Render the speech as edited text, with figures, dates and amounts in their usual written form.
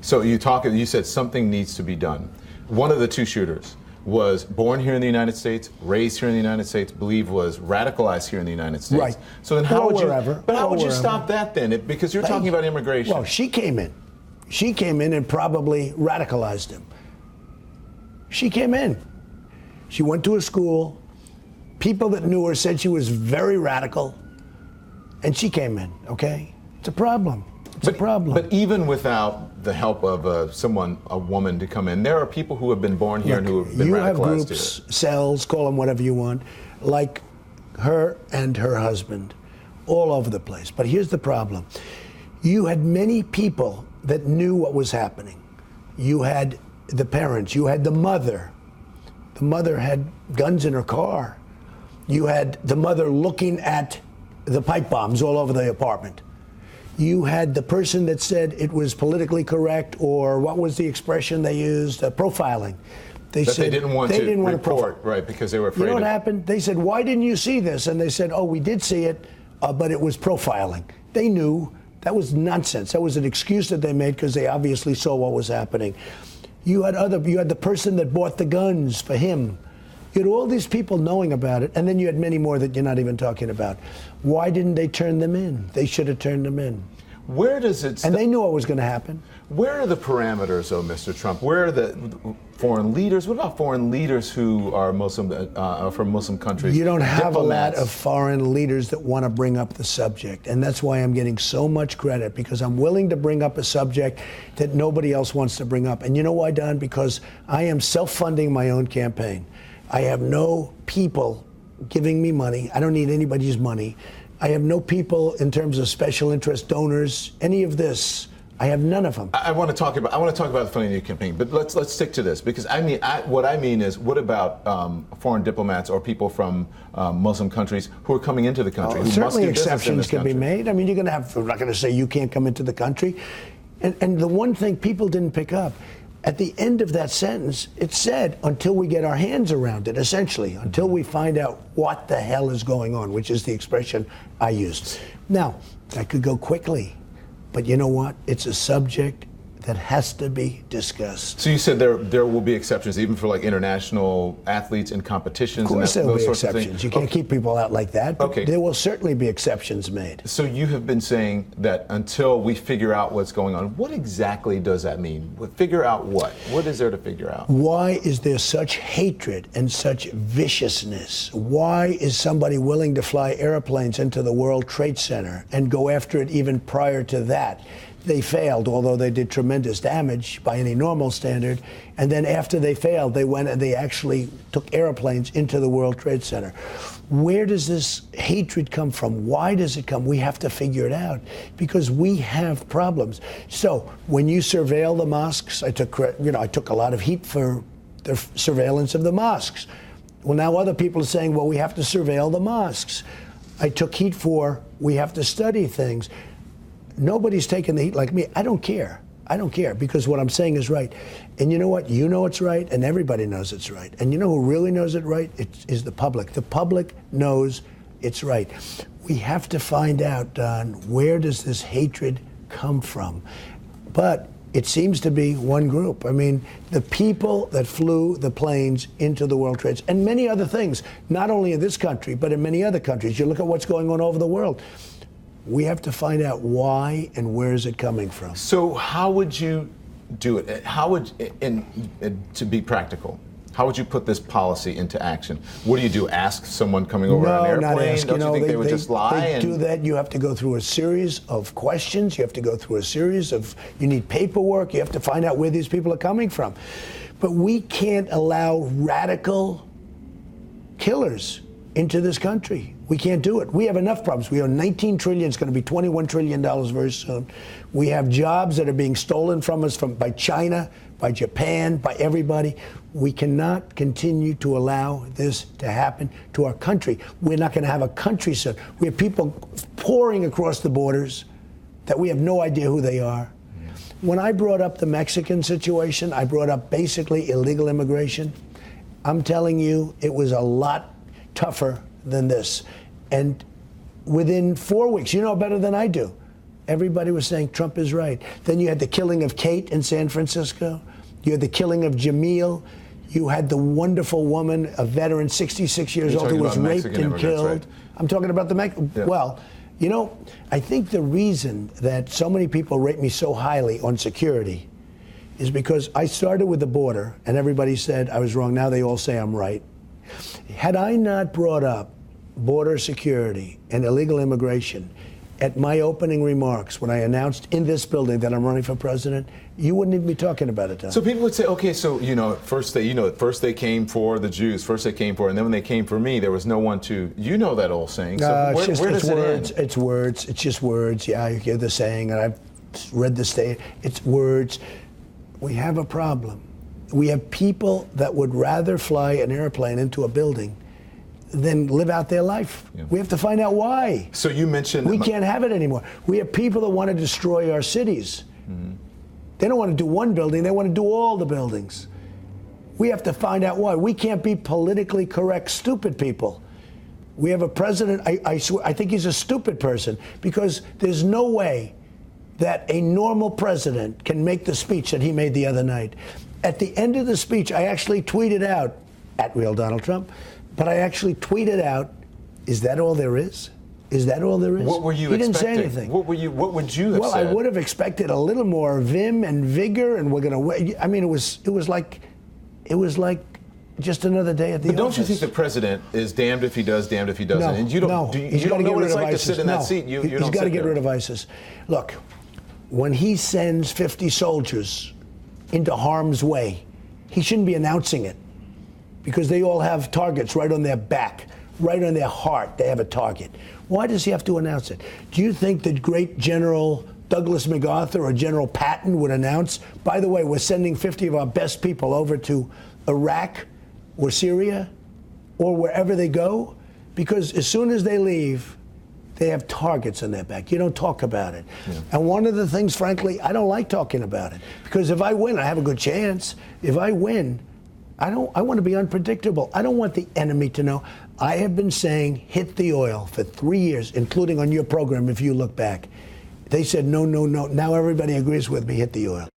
So you said something needs to be done. One of the two shooters was born here in the United States, raised here in the United States, believe was radicalized here in the United States. Right. So then how would you you stop that then? Because you're talking about immigration. Well, she came in. She came in and probably radicalized him. She came in. She went to a school. People that knew her said she was very radical. And she came in, okay? It's a problem. It's a problem. But even without the help of a woman to come in, there are people who have been born here and who have been radicalized here. You have groups, cells, call them whatever you want, like her and her husband, all over the place. But here's the problem. You had many people that knew what was happening. You had the parents, you had the mother. The mother had guns in her car. You had the mother looking at the pipe bombs all over the apartment. You had the person that said it was politically correct, or what was the expression they used? Profiling. They didn't want to report, right, because they were afraid. You know what happened? They said, "Why didn't you see this?" And they said, "Oh, we did see it, but it was profiling." They knew. That was nonsense. That was an excuse that they made because they obviously saw what was happening. You had the person that bought the guns for him. You had all these people knowing about it, and then you had many more that you're not even talking about. Why didn't they turn them in? They should have turned them in. Where does it? And they knew what was going to happen. Where are the parameters, though, Mr. Trump? Where are the foreign leaders? What about foreign leaders who are Muslim, from Muslim countries? You don't have diplomats? a lot of foreign leaders that want to bring up the subject, and that's why I'm getting so much credit, because I'm willing to bring up a subject that nobody else wants to bring up. And you know why, Don? Because I am self-funding my own campaign. I have no people giving me money. I don't need anybody's money. I have no people in terms of special interest donors, any of this. I have none of them. I want to talk about the funding of your campaign, but let's stick to this, because what I mean is, what about foreign diplomats or people from Muslim countries who are coming into the country? Who certainly must do exceptions can be made. I mean, we're not going to say you can't come into the country. And the one thing people didn't pick up, at the end of that sentence, it said, until we get our hands around it, essentially, until we find out what the hell is going on, which is the expression I used. Now, that could go quickly, but you know what? It's a subject that has to be discussed. So you said there will be exceptions, even for like international athletes in competitions? Of course there will be exceptions. You can't Okay. keep people out like that, but Okay. there will certainly be exceptions made. So you have been saying that until we figure out what's going on. What exactly does that mean? Figure out what? What is there to figure out? Why is there such hatred and such viciousness? Why is somebody willing to fly airplanes into the World Trade Center and go after it even prior to that? They failed, although they did tremendous damage by any normal standard. And then after they failed, they went and they actually took airplanes into the World Trade Center. Where does this hatred come from? Why does it come? We have to figure it out, because we have problems. So when you surveil the mosques, I took a lot of heat for the surveillance of the mosques. Well, now other people are saying, well, we have to surveil the mosques. I took heat for, we have to study things. Nobody's taking the heat like me. I don't care. I don't care, because what I'm saying is right. And you know what? You know it's right, and everybody knows it's right. And you know who really knows it right? It is the public. The public knows it's right. We have to find out, Don, where does this hatred come from? But it seems to be one group. I mean, the people that flew the planes into the World Trade and many other things, not only in this country, but in many other countries. You look at what's going on all over the world. We have to find out why and where is it coming from. So how would you do it? How would, to be practical, how would you put this policy into action? What do you do? Ask someone coming over on an airplane? Not ask. Don't you think they would just lie? They do that. You have to go through a series of questions. You have to go through a series of, you need paperwork. You have to find out where these people are coming from. But we can't allow radical killers into this country. We can't do it. We have enough problems. We own $19 trillion. It's going to be $21 trillion very soon. We have jobs that are being stolen from us by China, by Japan, by everybody. We cannot continue to allow this to happen to our country. We're not going to have a country soon. We have people pouring across the borders that we have no idea who they are. When I brought up the Mexican situation, I brought up basically illegal immigration. I'm telling you, it was a lot tougher than this. And within 4 weeks, you know better than I do, Everybody was saying Trump is right. Then you had the killing of Kate in San Francisco. You had the killing of Jamil. You had the wonderful woman, a veteran, 66 years old, who was raped and killed. Right? I'm talking about the Well, you know, I think the reason that so many people rate me so highly on security is because I started with the border, and everybody said I was wrong. Now they all say I'm right. Had I not brought up border security and illegal immigration at my opening remarks when I announced in this building that I'm running for president, you wouldn't even be talking about it, Tom. So people would say, okay, so first they came for the Jews, and then when they came for me, there was no one to. You know that old saying. So where does it end? It's words. It's just words. Yeah, you hear the saying, and I've read the statement. It's words. We have a problem. We have people that would rather fly an airplane into a building than live out their life. Yeah. We have to find out why. So you mentioned we can't have it anymore. We have people that want to destroy our cities. Mm-hmm. They don't want to do one building, they want to do all the buildings. We have to find out why. We can't be politically correct, stupid people. We have a president, I swear, I think he's a stupid person, because there's no way that a normal president can make the speech that he made the other night. At the end of the speech, I actually tweeted out, at Real Donald Trump, but I actually tweeted out, is that all there is? Is that all there is? What were you expecting? He didn't say anything. What would you have said? Well, I would have expected a little more vim and vigor, and we're going to. I mean, it was like just another day at the office. But don't you think the president is damned if he does, damned if he doesn't? No, and you don't. No. You don't know what it's like to sit in that seat. He's got to get rid of ISIS. Look, when he sends 50 soldiers into harm's way, he shouldn't be announcing it, because they all have targets right on their back, right on their heart. They have a target. Why does he have to announce it? Do you think that great General Douglas MacArthur or General Patton would announce, by the way, we're sending 50 of our best people over to Iraq or Syria or wherever they go? Because as soon as they leave, they have targets on their back. You don't talk about it. Yeah. And one of the things, frankly, I don't like talking about it. Because if I win, I have a good chance. If I win, I want to be unpredictable. I don't want the enemy to know. I have been saying hit the oil for 3 years, including on your program, if you look back. They said no, no, no. Now everybody agrees with me, hit the oil.